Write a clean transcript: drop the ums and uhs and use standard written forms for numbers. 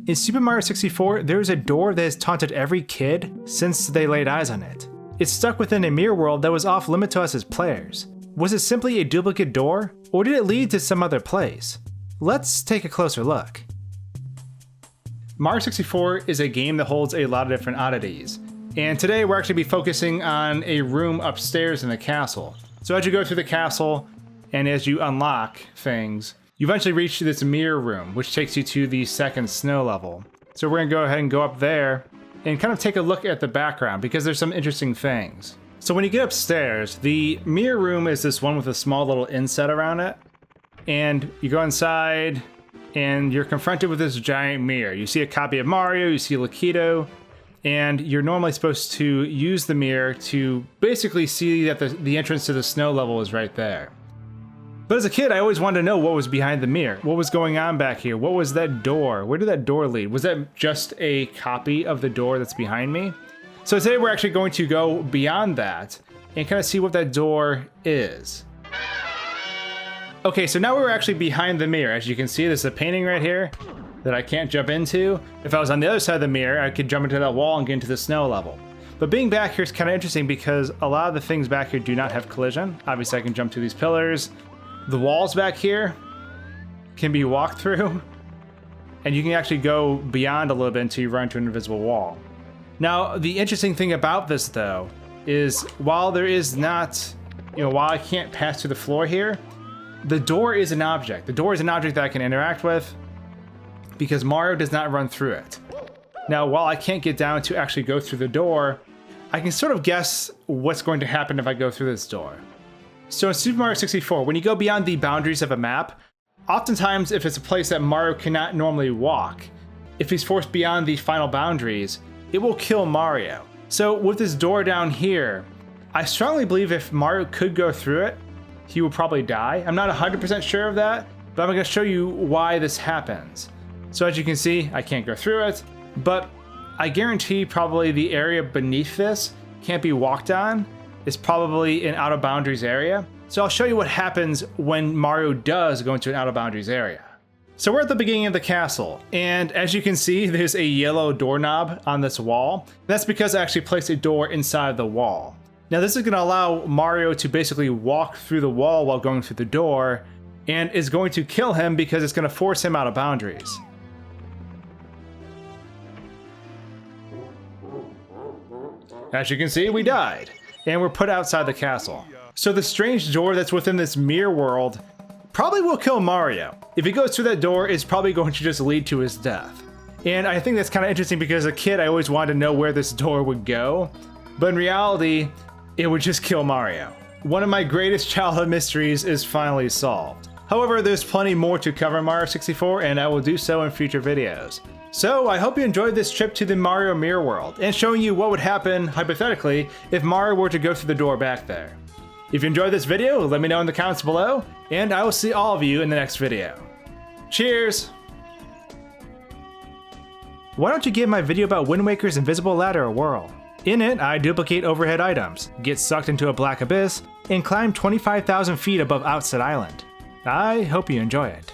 In Super Mario 64, there is a door that has taunted every kid since they laid eyes on it. It's stuck within a mirror world that was off limit to us as players. Was it simply a duplicate door, or did it lead to some other place? Let's take a closer look. Mario 64 is a game that holds a lot of different oddities, and today we're actually be focusing on a room upstairs in the castle. So as you go through the castle, and as you unlock things, you eventually reach this mirror room, which takes you to the second snow level. So we're gonna go ahead and go up there and kind of take a look at the background because there's some interesting things. So when you get upstairs, the mirror room is this one with a small little inset around it. And you go inside and you're confronted with this giant mirror. You see a copy of Mario, you see Lakitu, and you're normally supposed to use the mirror to basically see that the entrance to the snow level is right there. But as a kid, I always wanted to know what was behind the mirror. What was going on back here? What was that door? Where did that door lead? Was that just a copy of the door that's behind me? So today we're actually going to go beyond that and kind of see what that door is. Okay, so now we're actually behind the mirror. As you can see, there's a painting right here that I can't jump into. If I was on the other side of the mirror, I could jump into that wall and get into the snow level. But being back here is kind of interesting because a lot of the things back here do not have collision. Obviously, I can jump through these pillars. The walls back here can be walked through, and you can actually go beyond a little bit until you run into an invisible wall. Now, the interesting thing about this, though, is while there is not, while I can't pass through the floor here, the door is an object. The door is an object that I can interact with because Mario does not run through it. Now, while I can't get down to actually go through the door, I can sort of guess what's going to happen if I go through this door. So in Super Mario 64, when you go beyond the boundaries of a map, oftentimes if it's a place that Mario cannot normally walk, if he's forced beyond the final boundaries, it will kill Mario. So with this door down here, I strongly believe if Mario could go through it, he would probably die. I'm not 100% sure of that, but I'm gonna show you why this happens. So as you can see, I can't go through it, but I guarantee probably the area beneath this can't be walked on. It's probably an out of boundaries area. So I'll show you what happens when Mario does go into an out of boundaries area. So we're at the beginning of the castle, and as you can see, there's a yellow doorknob on this wall. That's because I actually placed a door inside the wall. Now this is gonna allow Mario to basically walk through the wall while going through the door, and is going to kill him because it's gonna force him out of boundaries. As you can see, we died, and we're put outside the castle. So the strange door that's within this mirror world probably will kill Mario. If he goes through that door, it's probably going to just lead to his death. And I think that's kind of interesting because as a kid, I always wanted to know where this door would go, but in reality, it would just kill Mario. One of my greatest childhood mysteries is finally solved. However, there's plenty more to cover in Mario 64, and I will do so in future videos. So I hope you enjoyed this trip to the Mario Mirror World, and showing you what would happen, hypothetically, if Mario were to go through the door back there. If you enjoyed this video, let me know in the comments below, and I will see all of you in the next video. Cheers! Why don't you give my video about Wind Waker's invisible ladder a whirl? In it, I duplicate overhead items, get sucked into a black abyss, and climb 25,000 feet above Outset Island. I hope you enjoy it.